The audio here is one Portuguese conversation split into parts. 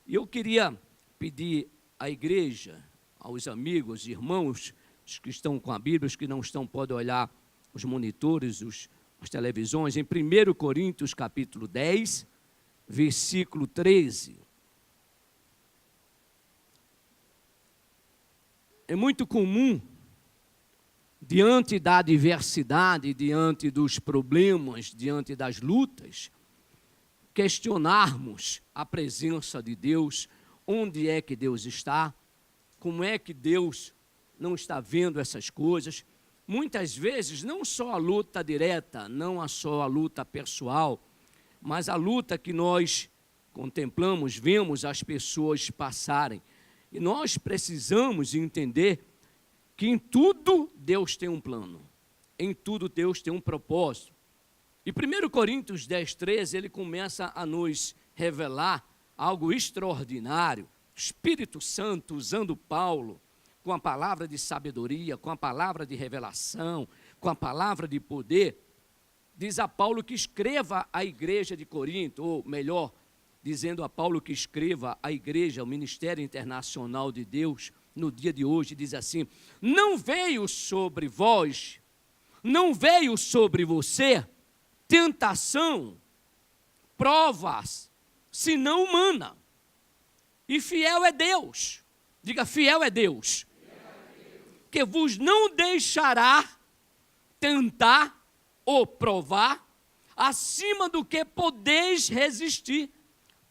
E eu queria pedir à igreja, aos amigos, irmãos, os que estão com a Bíblia, os que não estão, podem olhar os monitores, as televisões, em 1 Coríntios capítulo 10, versículo 13. É muito comum, diante da adversidade, diante dos problemas, diante das lutas, questionarmos a presença de Deus, onde é que Deus está, como é que Deus não está vendo essas coisas. Muitas vezes, não só a luta direta, não só a luta pessoal, mas a luta que nós contemplamos, vemos as pessoas passarem. E nós precisamos entender que em tudo Deus tem um plano, em tudo Deus tem um propósito. E 1 Coríntios 10, 13, ele começa a nos revelar algo extraordinário. O Espírito Santo usando Paulo com a palavra de sabedoria, com a palavra de revelação, com a palavra de poder, diz a Paulo que escreva à igreja de Corinto, ou melhor, dizendo a Paulo que escreva à igreja, ao Ministério Internacional de Deus, no dia de hoje, diz assim: não veio sobre vós, não veio sobre você tentação, provas, senão humana. E fiel é Deus. Diga, fiel é Deus. Que vos não deixará tentar ou provar acima do que podeis resistir.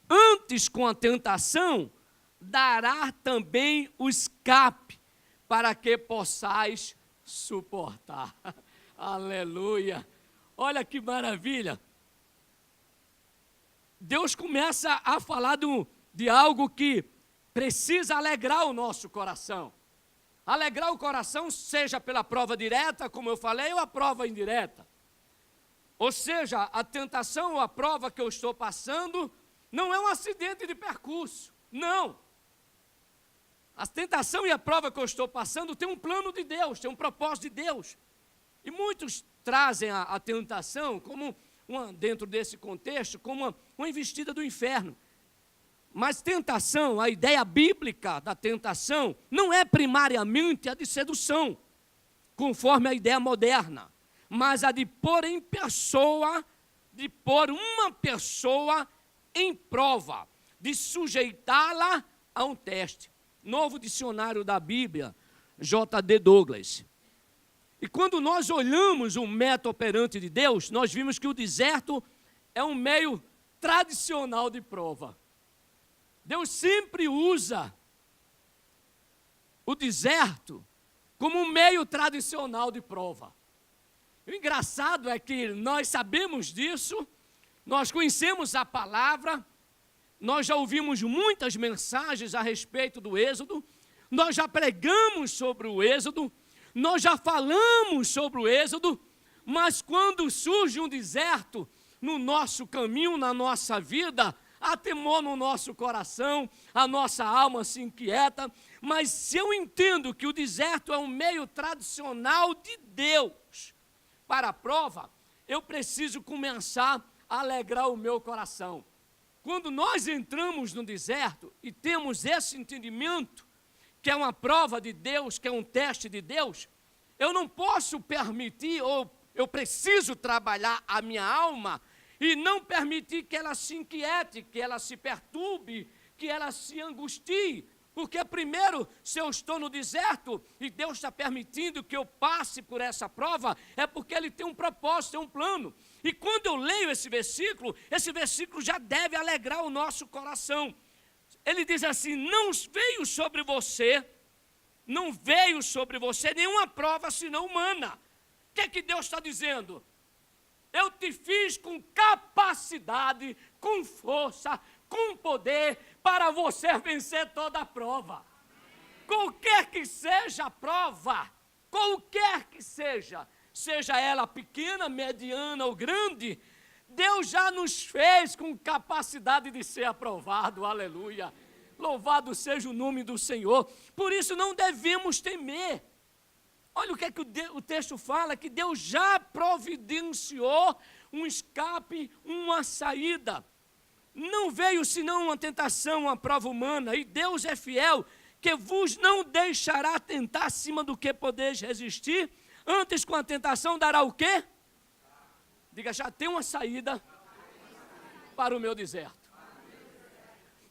Antes, com a tentação, dará também o escape para que possais suportar. Aleluia! Olha que maravilha! Deus começa a falar de algo que precisa alegrar o nosso coração. Alegrar o coração, seja pela prova direta, como eu falei, ou a prova indireta. Ou seja, a tentação ou a prova que eu estou passando não é um acidente de percurso, não. A tentação e a prova que eu estou passando tem um plano de Deus, tem um propósito de Deus. E muitos trazem a tentação, como dentro desse contexto, como uma investida do inferno. Mas tentação, a ideia bíblica da tentação, não é primariamente a de sedução, conforme a ideia moderna, mas a de pôr uma pessoa em prova, de sujeitá-la a um teste. Novo dicionário da Bíblia, J.D. Douglas. E quando nós olhamos o método operante de Deus, nós vimos que o deserto é um meio tradicional de prova. Deus sempre usa o deserto como um meio tradicional de prova. O engraçado é que nós sabemos disso, nós conhecemos a palavra, nós já ouvimos muitas mensagens a respeito do Êxodo, nós já pregamos sobre o Êxodo, nós já falamos sobre o Êxodo, mas quando surge um deserto no nosso caminho, na nossa vida, há temor no nosso coração, a nossa alma se inquieta. Mas se eu entendo que o deserto é um meio tradicional de Deus para a prova, eu preciso começar a alegrar o meu coração. Quando nós entramos no deserto e temos esse entendimento, que é uma prova de Deus, que é um teste de Deus, eu não posso permitir, ou eu preciso trabalhar a minha alma e não permitir que ela se inquiete, que ela se perturbe, que ela se angustie. Porque primeiro, se eu estou no deserto e Deus está permitindo que eu passe por essa prova, é porque Ele tem um propósito, tem um plano. E quando eu leio esse versículo já deve alegrar o nosso coração. Ele diz assim: não veio sobre você nenhuma prova senão humana. O que é que Deus está dizendo? Eu te fiz com capacidade, com força, com poder, para você vencer toda a prova. Qualquer que seja a prova, qualquer que seja ela pequena, mediana ou grande, Deus já nos fez com capacidade de ser aprovado, aleluia. Louvado seja o nome do Senhor. Por isso não devemos temer. Olha o que é que o texto fala, que Deus já providenciou um escape, uma saída. Não veio senão uma tentação, uma prova humana, e Deus é fiel, que vos não deixará tentar acima do que podeis resistir, antes com a tentação dará o quê? Diga, já tem uma saída para o meu deserto.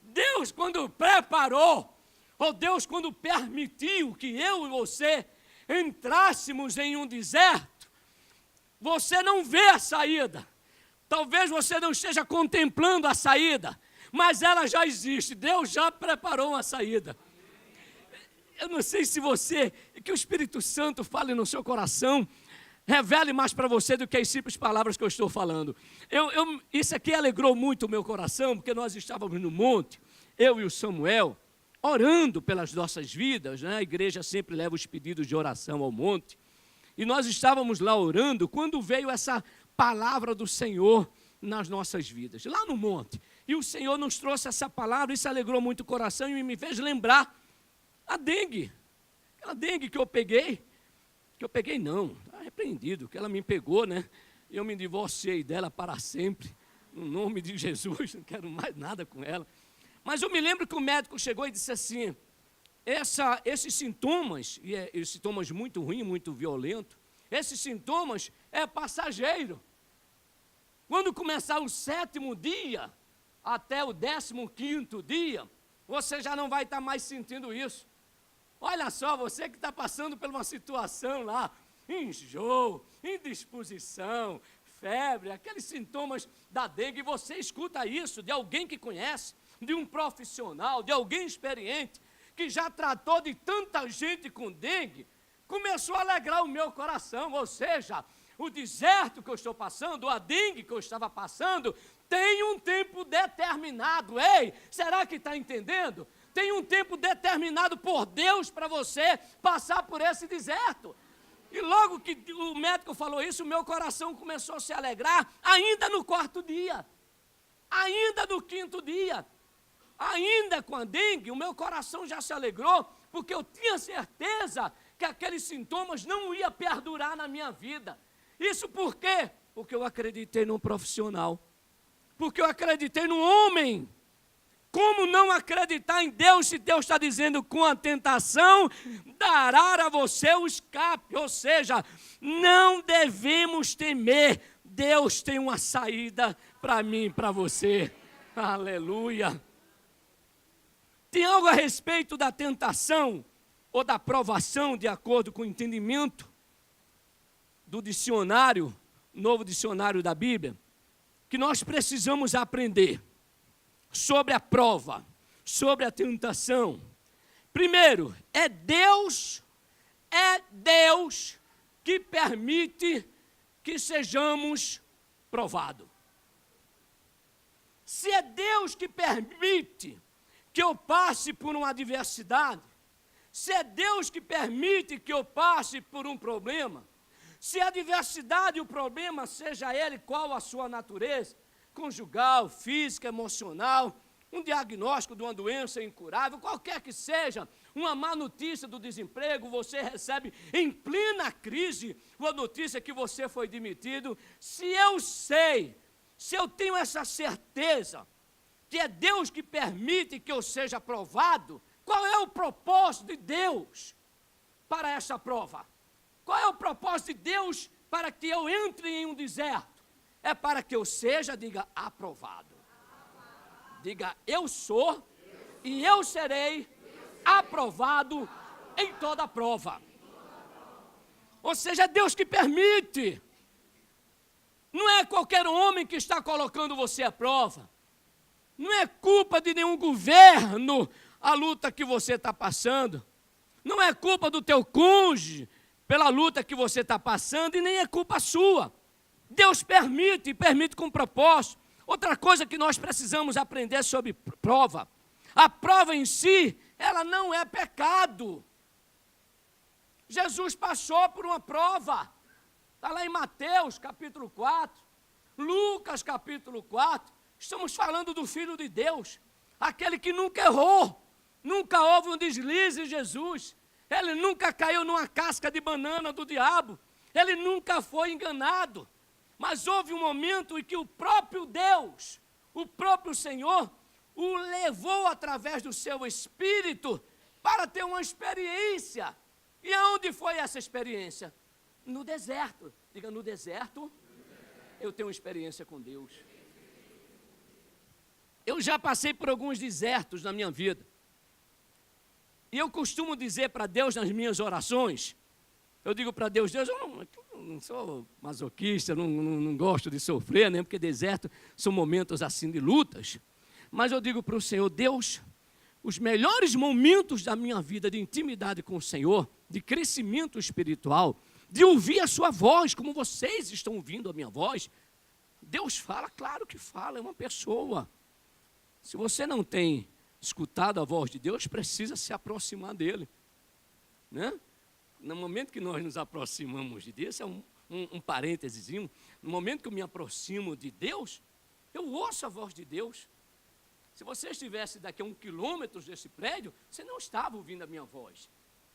Deus, quando preparou, ou Deus, quando permitiu que eu e você entrássemos em um deserto, você não vê a saída. Talvez você não esteja contemplando a saída, mas ela já existe. Deus já preparou uma saída. Eu não sei se você, que o Espírito Santo fale no seu coração, revele mais para você do que as simples palavras que eu estou falando. Isso aqui alegrou muito o meu coração, porque nós estávamos no monte, eu e o Samuel, orando pelas nossas vidas, né? A igreja sempre leva os pedidos de oração ao monte, e nós estávamos lá orando, quando veio essa palavra do Senhor nas nossas vidas, lá no monte, e o Senhor nos trouxe essa palavra, isso alegrou muito o coração, e me fez lembrar a dengue, aquela dengue que eu peguei não, está repreendido, que ela me pegou, né, e eu me divorciei dela para sempre, no nome de Jesus, não quero mais nada com ela. Mas eu me lembro que o médico chegou e disse assim, esses sintomas, e sintomas muito ruins, muito violentos, esses sintomas é passageiro. Quando começar o 7º dia, até o 15º dia, você já não vai estar mais sentindo isso. Olha só, você que está passando por uma situação lá, enjoo, indisposição, febre, aqueles sintomas da dengue, você escuta isso de alguém que conhece, de um profissional, de alguém experiente, que já tratou de tanta gente com dengue, começou a alegrar o meu coração, ou seja, o deserto que eu estou passando, a dengue que eu estava passando, tem um tempo determinado. Ei, será que está entendendo? Tem um tempo determinado por Deus para você passar por esse deserto. E logo que o médico falou isso, o meu coração começou a se alegrar, ainda no 4º dia, ainda no 5º dia, ainda com a dengue, o meu coração já se alegrou, porque eu tinha certeza que aqueles sintomas não iam perdurar na minha vida. Isso por quê? Porque eu acreditei num profissional, porque eu acreditei num homem. Como não acreditar em Deus, se Deus está dizendo com a tentação, dará a você o escape, ou seja, não devemos temer, Deus tem uma saída para mim e para você, aleluia. Tem algo a respeito da tentação, ou da provação, de acordo com o entendimento do dicionário, novo dicionário da Bíblia, que nós precisamos aprender sobre a prova, sobre a tentação. Primeiro, é Deus que permite que sejamos provados. Se é Deus que permite que eu passe por uma adversidade, se é Deus que permite que eu passe por um problema, se a adversidade e o problema, seja ele qual a sua natureza, conjugal, física, emocional, um diagnóstico de uma doença incurável, qualquer que seja, uma má notícia do desemprego, você recebe em plena crise uma notícia que você foi demitido, se eu tenho essa certeza, que é Deus que permite que eu seja provado, qual é o propósito de Deus para essa prova? Qual é o propósito de Deus para que eu entre em um deserto? É para que eu seja, diga, aprovado. Diga, eu sou e eu serei aprovado em toda prova. Ou seja, é Deus que permite. Não é qualquer homem que está colocando você à prova. Não é culpa de nenhum governo a luta que você está passando. Não é culpa do teu cônjuge pela luta que você está passando e nem é culpa sua. Deus permite, e permite com propósito. Outra coisa que nós precisamos aprender sobre prova. A prova em si, ela não é pecado. Jesus passou por uma prova. Está lá em Mateus capítulo 4, Lucas capítulo 4. Estamos falando do Filho de Deus. Aquele que nunca errou. Nunca houve um deslize em Jesus. Ele nunca caiu numa casca de banana do diabo. Ele nunca foi enganado. Mas houve um momento em que o próprio Deus o próprio Senhor o levou através do seu Espírito para ter uma experiência. E aonde foi essa experiência? No deserto. Diga, no deserto, eu tenho uma experiência com Deus. Eu já passei por alguns desertos na minha vida. E eu costumo dizer para Deus nas minhas orações, eu digo para Deus, Deus, eu não sou masoquista, não gosto de sofrer, né? Porque deserto são momentos assim de lutas. Mas eu digo para o Senhor, Deus, os melhores momentos da minha vida de intimidade com o Senhor, de crescimento espiritual, de ouvir a sua voz, como vocês estão ouvindo a minha voz, Deus fala, claro que fala, é uma pessoa. Se você não tem escutado a voz de Deus, precisa se aproximar dele, né? No momento que nós nos aproximamos de Deus, é um parênteses, no momento que eu me aproximo de Deus, eu ouço a voz de Deus. Se você estivesse daqui a 1 quilômetro desse prédio, você não estava ouvindo a minha voz.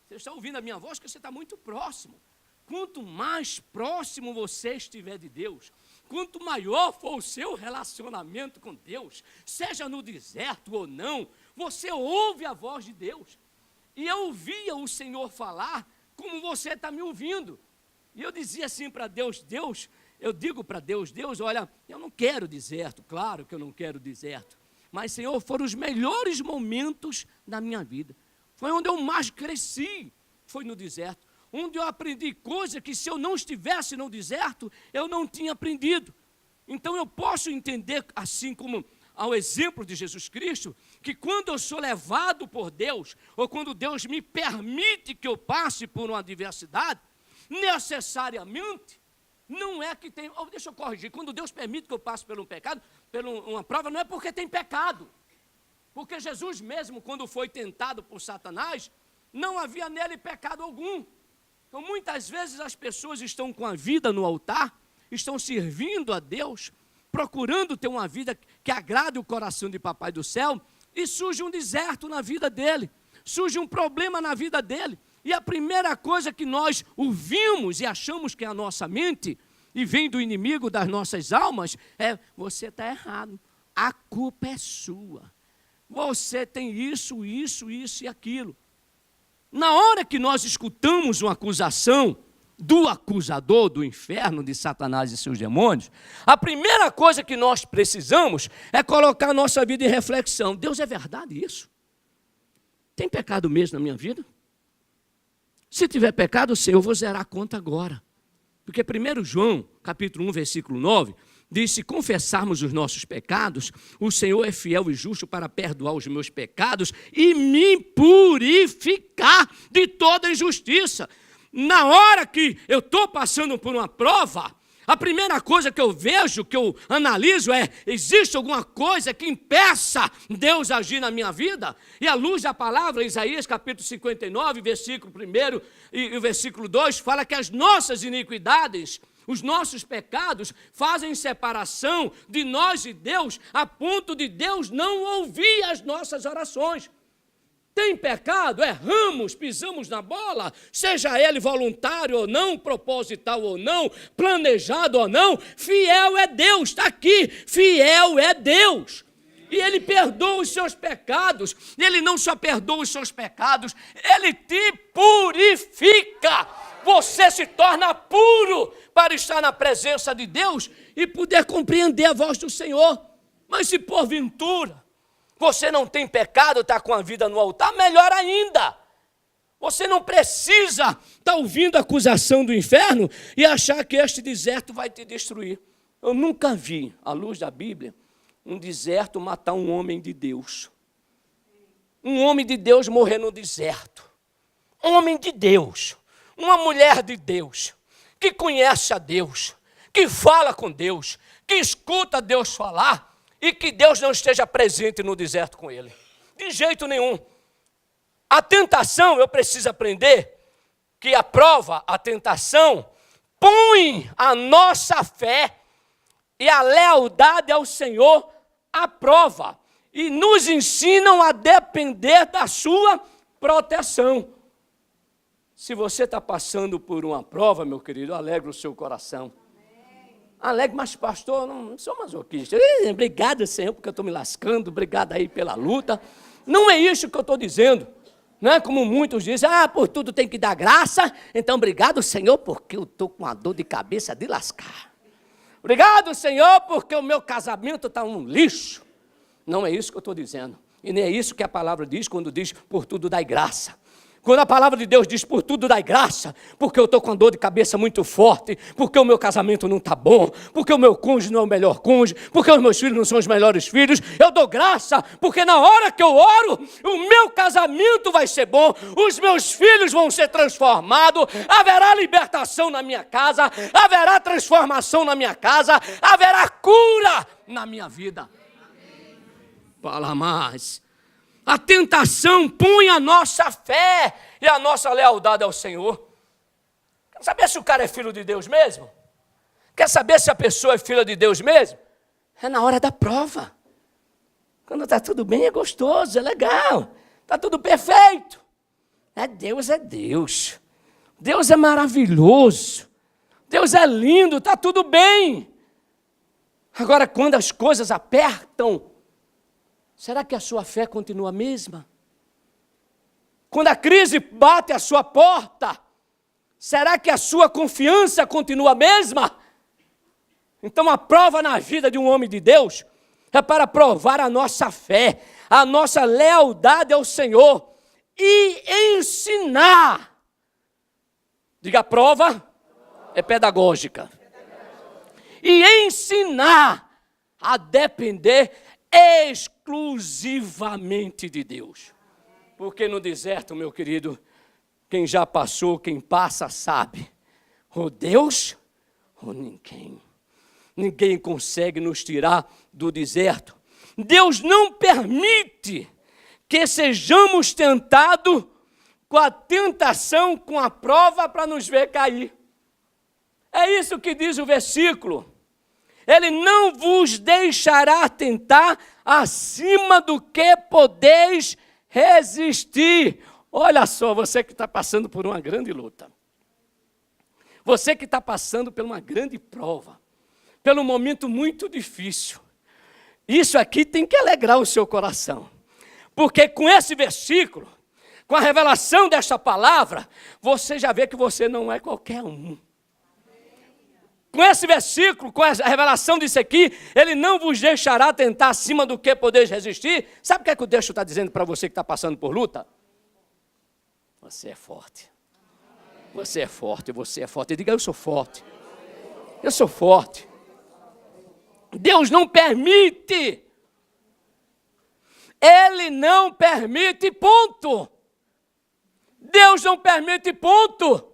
Você está ouvindo a minha voz porque você está muito próximo. Quanto mais próximo você estiver de Deus, quanto maior for o seu relacionamento com Deus, seja no deserto ou não, você ouve a voz de Deus. E eu ouvia o Senhor falar como você está me ouvindo. E eu dizia assim para Deus, Deus, eu digo para Deus, Deus, olha, eu não quero deserto, claro que eu não quero deserto. Mas, Senhor, foram os melhores momentos da minha vida. Foi onde eu mais cresci, foi no deserto. Onde eu aprendi coisa que se eu não estivesse no deserto, eu não tinha aprendido. Então eu posso entender, assim como ao exemplo de Jesus Cristo, que quando eu sou levado por Deus, ou quando Deus me permite que eu passe por uma adversidade, necessariamente, não é que tem... deixa eu corrigir, quando Deus permite que eu passe por um pecado, por uma prova, não é porque tem pecado. Porque Jesus mesmo, quando foi tentado por Satanás, não havia nele pecado algum. Então, muitas vezes as pessoas estão com a vida no altar, estão servindo a Deus, procurando ter uma vida que agrade o coração de Papai do Céu, e surge um deserto na vida dele, surge um problema na vida dele, e a primeira coisa que nós ouvimos e achamos que é a nossa mente, e vem do inimigo das nossas almas, é, você está errado, a culpa é sua, você tem isso e aquilo. Na hora que nós escutamos uma acusação do acusador do inferno, de Satanás e seus demônios, a primeira coisa que nós precisamos é colocar a nossa vida em reflexão. Deus, é verdade isso? Tem pecado mesmo na minha vida? Se tiver pecado, Senhor, eu vou zerar a conta agora. Porque 1 João, capítulo 1, versículo 9, diz, se confessarmos os nossos pecados, o Senhor é fiel e justo para perdoar os meus pecados e me purificar de toda injustiça. Na hora que eu estou passando por uma prova, a primeira coisa que eu vejo, que eu analiso é, existe alguma coisa que impeça Deus agir na minha vida? E à luz da palavra, Isaías capítulo 59, versículo 1 e o versículo 2, fala que as nossas iniquidades, os nossos pecados fazem separação de nós e Deus, a ponto de Deus não ouvir as nossas orações. Tem pecado, erramos, pisamos na bola, seja ele voluntário ou não, proposital ou não, planejado ou não, fiel é Deus, está aqui, fiel é Deus. E Ele perdoa os seus pecados, e Ele não só perdoa os seus pecados, Ele te purifica. Você se torna puro para estar na presença de Deus e poder compreender a voz do Senhor. Mas se porventura você não tem pecado, está com a vida no altar, melhor ainda. Você não precisa estar ouvindo a acusação do inferno e achar que este deserto vai te destruir. Eu nunca vi, à luz da Bíblia, um deserto matar um homem de Deus. Um homem de Deus morrer no deserto. Um homem de Deus, uma mulher de Deus, que conhece a Deus, que fala com Deus, que escuta Deus falar, e que Deus não esteja presente no deserto com ele. De jeito nenhum. A tentação, eu preciso aprender que a prova, a tentação, põe a nossa fé e a lealdade ao Senhor à prova. E nos ensinam a depender da sua proteção. Se você está passando por uma prova, meu querido, alegra o seu coração. alegre, mas pastor, eu não sou masoquista. Obrigado, Senhor, porque eu estou me lascando, obrigado aí pela luta. Não é isso que eu estou dizendo. Não é como muitos dizem, por tudo tem que dar graça, então obrigado, Senhor, porque eu estou com uma dor de cabeça de lascar. Obrigado, Senhor, porque o meu casamento está um lixo. Não é isso que eu estou dizendo. E nem é isso que a palavra diz quando diz, por tudo dai graça. Quando a palavra de Deus diz, por tudo dai graça, porque eu estou com uma dor de cabeça muito forte, porque o meu casamento não está bom, porque o meu cônjuge não é o melhor cônjuge, porque os meus filhos não são os melhores filhos, eu dou graça, porque na hora que eu oro, o meu casamento vai ser bom, os meus filhos vão ser transformados, haverá libertação na minha casa, haverá transformação na minha casa, haverá cura na minha vida. Fala mais. A tentação põe a nossa fé e a nossa lealdade ao Senhor. Quer saber se o cara é filho de Deus mesmo? Quer saber se a pessoa é filha de Deus mesmo? É na hora da prova. Quando está tudo bem, é gostoso, é legal. Está tudo perfeito. É Deus, é Deus. Deus é maravilhoso. Deus é lindo, está tudo bem. Agora, quando as coisas apertam, será que a sua fé continua a mesma? Quando a crise bate à sua porta, será que a sua confiança continua a mesma? Então a prova na vida de um homem de Deus é para provar a nossa fé, a nossa lealdade ao Senhor e ensinar. Diga, a prova é pedagógica. E ensinar a depender exclusivamente de Deus. Porque no deserto, meu querido, quem já passou, quem passa, sabe. Ou Deus, ou ninguém. Ninguém consegue nos tirar do deserto. Deus não permite que sejamos tentados com a tentação, com a prova para nos ver cair. É isso que diz o versículo. Ele não vos deixará tentar acima do que podeis resistir. Olha só, você que está passando por uma grande luta. Você que está passando por uma grande prova. Pelo momento muito difícil. Isso aqui tem que alegrar o seu coração. Porque com esse versículo, com a revelação desta palavra, você já vê que você não é qualquer um. Com esse versículo, com a revelação disso aqui, ele não vos deixará tentar acima do que podeis resistir. Sabe o que é que o texto está dizendo para você que está passando por luta? Você é forte. Você é forte, você é forte. Diga, eu sou forte. Eu sou forte. Deus não permite. Ele não permite, ponto. Deus não permite, ponto.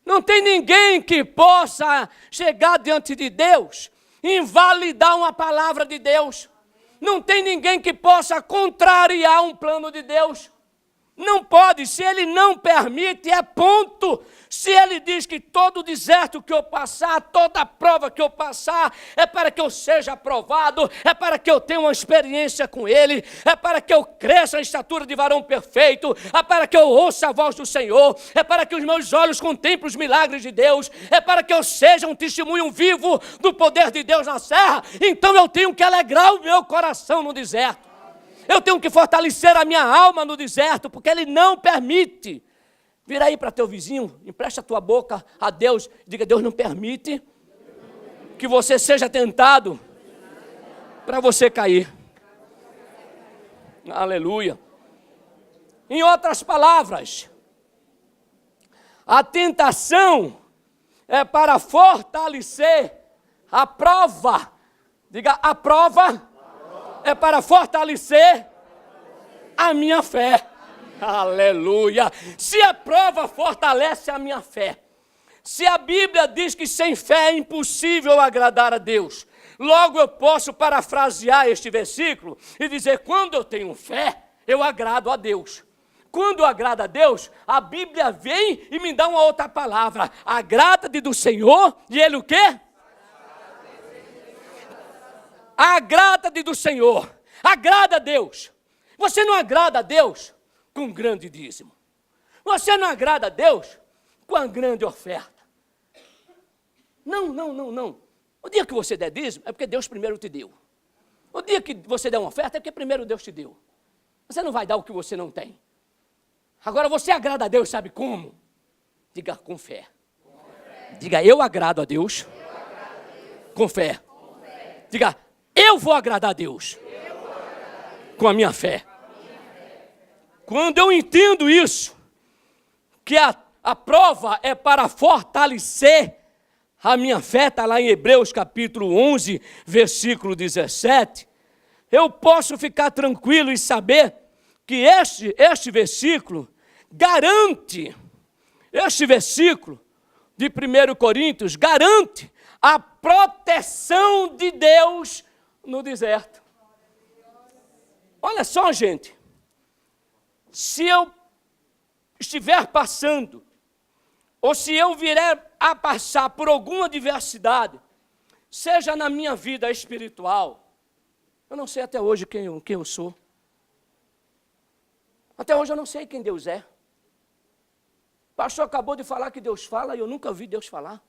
Não tem ninguém que possa chegar diante de Deus e invalidar uma palavra de Deus. Não tem ninguém que possa contrariar um plano de Deus. Não pode, se Ele não permite, é ponto. Se Ele diz que todo deserto que eu passar, toda prova que eu passar, é para que eu seja aprovado, é para que eu tenha uma experiência com Ele, é para que eu cresça a estatura de varão perfeito, é para que eu ouça a voz do Senhor, é para que os meus olhos contemplem os milagres de Deus, é para que eu seja um testemunho vivo do poder de Deus na terra. Então eu tenho que alegrar o meu coração no deserto. Eu tenho que fortalecer a minha alma no deserto, porque Ele não permite. Vira aí para teu vizinho, empresta a tua boca a Deus, diga, Deus não permite que você seja tentado para você cair. Aleluia. Em outras palavras, a tentação é para fortalecer a prova. Diga, a prova é para fortalecer a minha fé. Aleluia. Se a prova fortalece a minha fé, se a Bíblia diz que sem fé é impossível agradar a Deus, logo eu posso parafrasear este versículo e dizer, quando eu tenho fé, eu agrado a Deus. Quando eu agrado a Deus, a Bíblia vem e me dá uma outra palavra. Agrada-te do Senhor e Ele o quê? Agrada-te do Senhor. Agrada a Deus. Você não agrada a Deus com um grande dízimo. Você não agrada a Deus com uma grande oferta. Não. O dia que você der dízimo, é porque Deus primeiro te deu. O dia que você der uma oferta, é porque primeiro Deus te deu. Você não vai dar o que você não tem. Agora você agrada a Deus, sabe como? Diga com fé. Diga, eu agrado a Deus. Com fé. Diga, eu vou agradar a Deus. Com a minha fé. Quando eu entendo isso, que a prova é para fortalecer a minha fé, está lá em Hebreus capítulo 11, versículo 17, eu posso ficar tranquilo e saber que este versículo garante, este versículo de 1 Coríntios, garante a proteção de Deus no deserto. Olha só, gente, se eu estiver passando, ou se eu vier a passar por alguma adversidade, seja na minha vida espiritual, eu não sei até hoje quem eu sou. Até hoje eu não sei quem Deus é. O pastor acabou de falar que Deus fala e eu nunca vi Deus falar.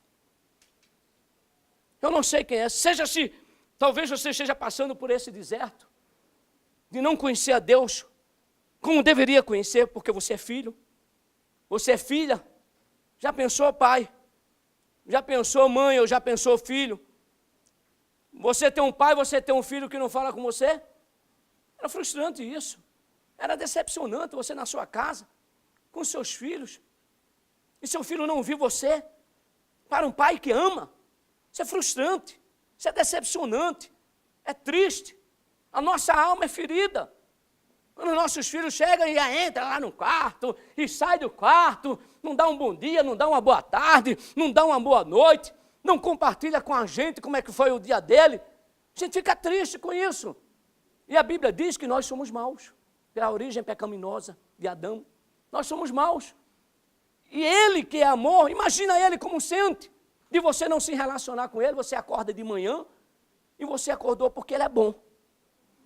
Eu não sei quem é. Talvez você esteja passando por esse deserto, de não conhecer a Deus como deveria conhecer, porque você é filho, você é filha. Já pensou, pai? Já pensou, mãe, ou já pensou, filho? Você tem um pai, você tem um filho que não fala com você? Era frustrante isso. Era decepcionante você na sua casa, com seus filhos, e seu filho não ouvir você. Para um pai que ama, isso é frustrante, isso é decepcionante, é triste. A nossa alma é ferida. Quando nossos filhos chegam e entram lá no quarto, e saem do quarto, não dá um bom dia, não dá uma boa tarde, não dá uma boa noite, não compartilha com a gente como é que foi o dia dele, a gente fica triste com isso. E a Bíblia diz que nós somos maus, pela origem pecaminosa de Adão, nós somos maus. E ele que é amor, imagina ele como sente, de você não se relacionar com ele, você acorda de manhã, e você acordou porque ele é bom.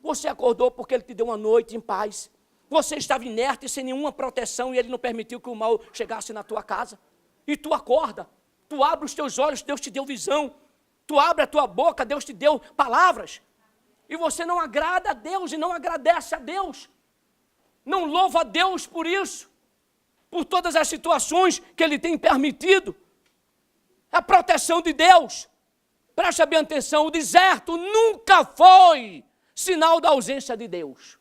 Você acordou porque ele te deu uma noite em paz. Você estava inerte, sem nenhuma proteção, e ele não permitiu que o mal chegasse na tua casa. E tu acorda, tu abre os teus olhos, Deus te deu visão. Tu abre a tua boca, Deus te deu palavras. E você não agrada a Deus e não agradece a Deus. Não louva a Deus por isso. Por todas as situações que ele tem permitido. A proteção de Deus. Preste bem atenção, o deserto nunca foi sinal da ausência de Deus.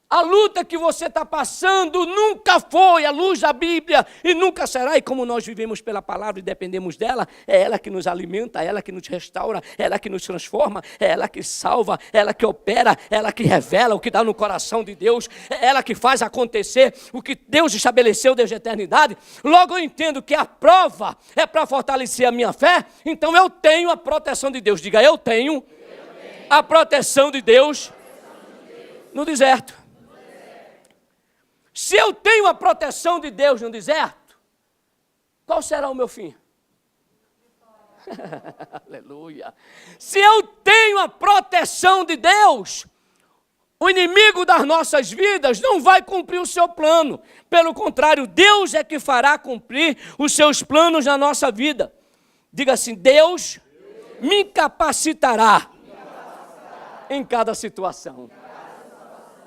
A luta que você está passando nunca foi a luz da Bíblia e nunca será. E como nós vivemos pela palavra e dependemos dela, é ela que nos alimenta, é ela que nos restaura, é ela que nos transforma, é ela que salva, é ela que opera, é ela que revela o que dá no coração de Deus, é ela que faz acontecer o que Deus estabeleceu desde a eternidade. Logo eu entendo que a prova é para fortalecer a minha fé, então eu tenho a proteção de Deus. Diga, eu tenho a proteção de Deus no deserto. Se eu tenho a proteção de Deus no deserto, qual será o meu fim? Aleluia. Se eu tenho a proteção de Deus, o inimigo das nossas vidas não vai cumprir o seu plano. Pelo contrário, Deus é que fará cumprir os seus planos na nossa vida. Diga assim, Deus me capacitará em cada situação.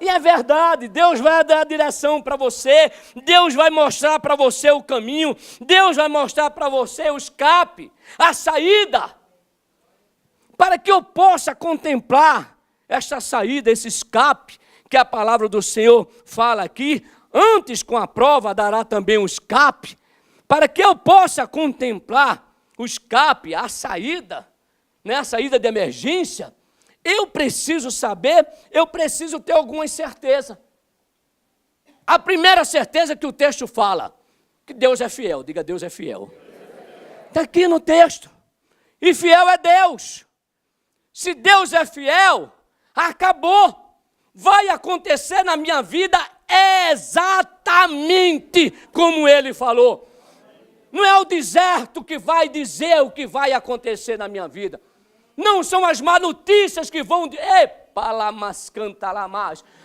E é verdade, Deus vai dar a direção para você, Deus vai mostrar para você o caminho, Deus vai mostrar para você o escape, a saída, para que eu possa contemplar esta saída, esse escape, que a palavra do Senhor fala aqui. Antes, com a prova, dará também um escape, para que eu possa contemplar o escape, a saída, né, a saída de emergência. Eu preciso saber, eu preciso ter alguma certeza. A primeira certeza que o texto fala, que Deus é fiel. Diga, Deus é fiel. Está aqui no texto. E fiel é Deus. Se Deus é fiel, acabou. Vai acontecer na minha vida exatamente como Ele falou. Não é o deserto que vai dizer o que vai acontecer na minha vida. Não são as má notícias que vão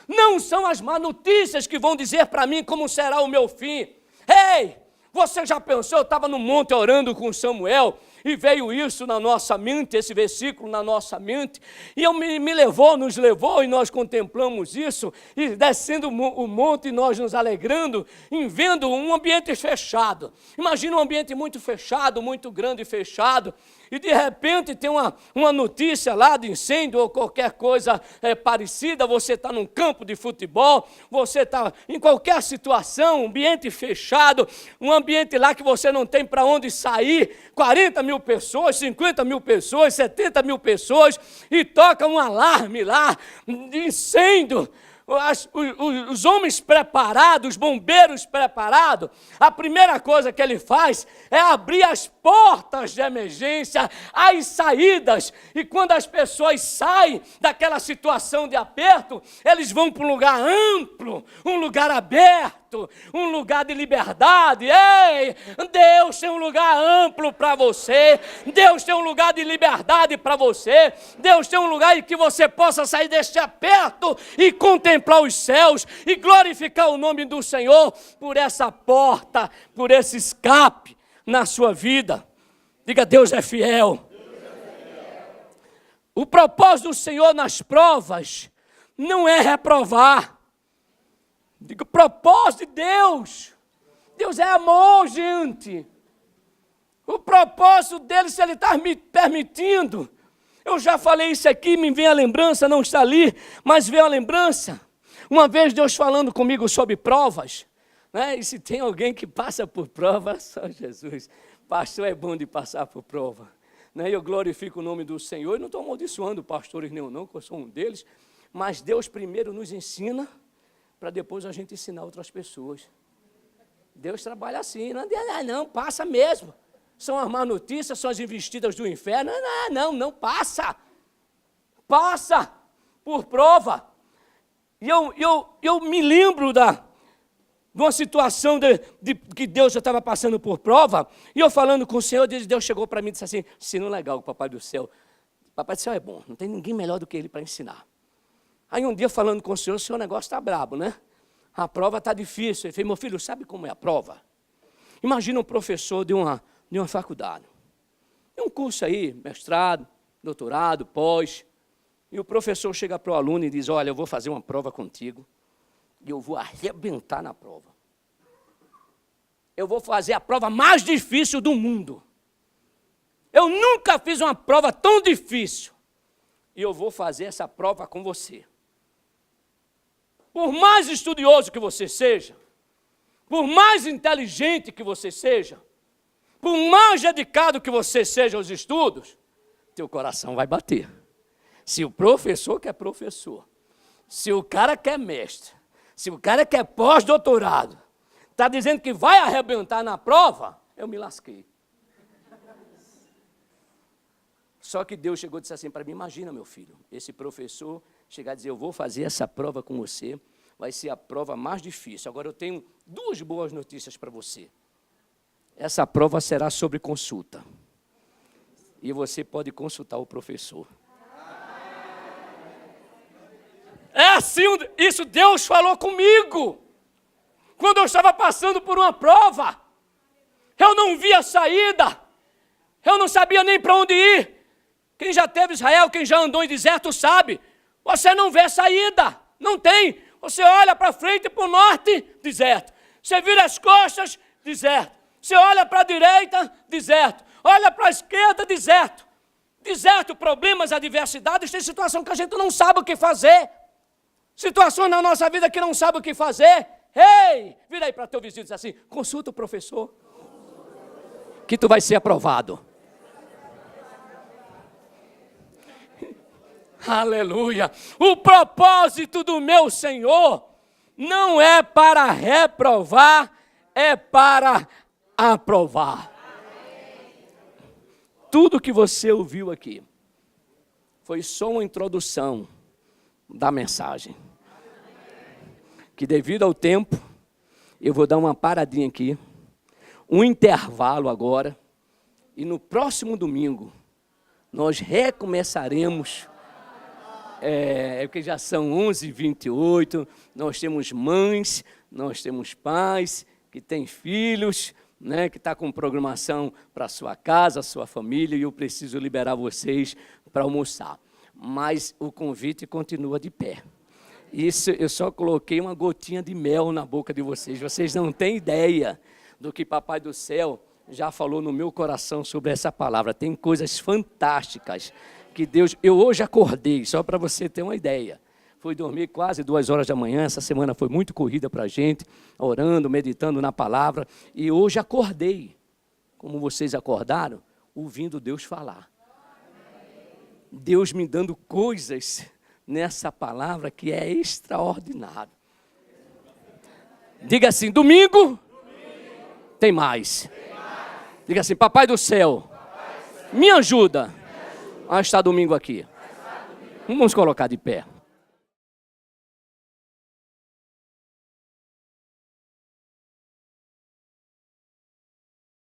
não são as má notícias que vão dizer para mim como será o meu fim. Ei, você já pensou, eu estava no monte orando com Samuel, E veio isso na nossa mente, esse versículo na nossa mente, e me levou, nos levou, e nós contemplamos isso, e descendo o monte, nós nos alegrando, em vendo um ambiente fechado. Imagina um ambiente muito fechado, muito grande e fechado, e de repente tem uma notícia lá de incêndio ou qualquer coisa parecida, você está num campo de futebol, você está em qualquer situação, um ambiente fechado, um ambiente lá que você não tem para onde sair, 40 mil pessoas, 50 mil pessoas, 70 mil pessoas, e toca um alarme lá de incêndio. Os homens preparados, os bombeiros preparados, a primeira coisa que ele faz é abrir as portas de emergência, as saídas, e quando as pessoas saem daquela situação de aperto, eles vão para um lugar amplo, um lugar aberto, um lugar de liberdade. Ei, Deus tem um lugar amplo para você, Deus tem um lugar de liberdade para você, Deus tem um lugar em que você possa sair deste aperto e contemplar os céus e glorificar o nome do Senhor por essa porta, por esse escape na sua vida. Diga, Deus é fiel. O propósito do Senhor nas provas não é reprovar. Diga, o propósito de Deus. Deus é amor, gente. O propósito dele, se ele está me permitindo. Eu já falei isso aqui, me vem a lembrança, não está ali, mas vem a lembrança. Uma vez Deus falando comigo sobre provas, né? E se tem alguém que passa por prova, só Jesus. Pastor é bom de passar por prova. Né? Eu glorifico o nome do Senhor, e não estou amaldiçoando pastores nenhum não, que eu sou um deles, mas Deus primeiro nos ensina, para depois a gente ensinar outras pessoas. Deus trabalha assim, não, passa mesmo. São as más notícias, são as investidas do inferno, não passa. Passa por prova. E eu me lembro de uma situação que Deus já estava passando por prova, e eu falando com o Senhor, Deus chegou para mim e disse assim, ensino legal, Papai do Céu. Papai do Céu é bom, não tem ninguém melhor do que Ele para ensinar. Aí um dia falando com o Senhor negócio está brabo, né? A prova está difícil. Ele falou, meu filho, sabe como é a prova? Imagina um professor de uma faculdade. Tem um curso aí, mestrado, doutorado, pós, e o professor chega para o aluno e diz, olha, eu vou fazer uma prova contigo, e eu vou arrebentar na prova. Eu vou fazer a prova mais difícil do mundo. Eu nunca fiz uma prova tão difícil. E eu vou fazer essa prova com você. Por mais estudioso que você seja, por mais inteligente que você seja, por mais dedicado que você seja aos estudos, teu coração vai bater. Se o professor quer professor, se o cara quer mestre, se o cara quer pós-doutorado, está dizendo que vai arrebentar na prova, eu me lasquei. Só que Deus chegou e disse assim para mim, imagina, meu filho, esse professor chegar a dizer, eu vou fazer essa prova com você, vai ser a prova mais difícil. Agora eu tenho duas boas notícias para você. Essa prova será sobre consulta. E você pode consultar o professor. É assim, isso Deus falou comigo. Quando eu estava passando por uma prova, eu não via saída, eu não sabia nem para onde ir. Quem já teve Israel, quem já andou em deserto sabe, você não vê saída, não tem. Você olha para frente e para o norte, deserto. Você vira as costas, deserto. Você olha para a direita, deserto. Olha para a esquerda, deserto. Deserto, problemas, adversidades, tem situação que a gente não sabe o que fazer. Situações na nossa vida que não sabe o que fazer. Ei, vira aí para teu vizinho e diz assim, consulta o professor, que tu vai ser aprovado. Aleluia. O propósito do meu Senhor não é para reprovar, é para aprovar. Tudo que você ouviu aqui foi só uma introdução da mensagem. Que devido ao tempo, eu vou dar uma paradinha aqui, um intervalo agora, e no próximo domingo, nós recomeçaremos, porque já são 11h28, nós temos mães, nós temos pais que têm filhos, né, que está com programação para a sua casa, sua família, e eu preciso liberar vocês para almoçar. Mas o convite continua de pé. Isso, eu só coloquei uma gotinha de mel na boca de vocês. Vocês não têm ideia do que Papai do Céu já falou no meu coração sobre essa palavra. Tem coisas fantásticas que Deus... Eu hoje acordei, só para você ter uma ideia. Fui dormir quase 2 horas da manhã. Essa semana foi muito corrida para a gente, orando, meditando na palavra. E hoje acordei, como vocês acordaram, ouvindo Deus falar. Deus me dando coisas nessa palavra que é extraordinário. Diga assim, domingo, tem mais. Diga assim, Papai do Céu, me ajuda a estar domingo aqui. Vamos colocar de pé.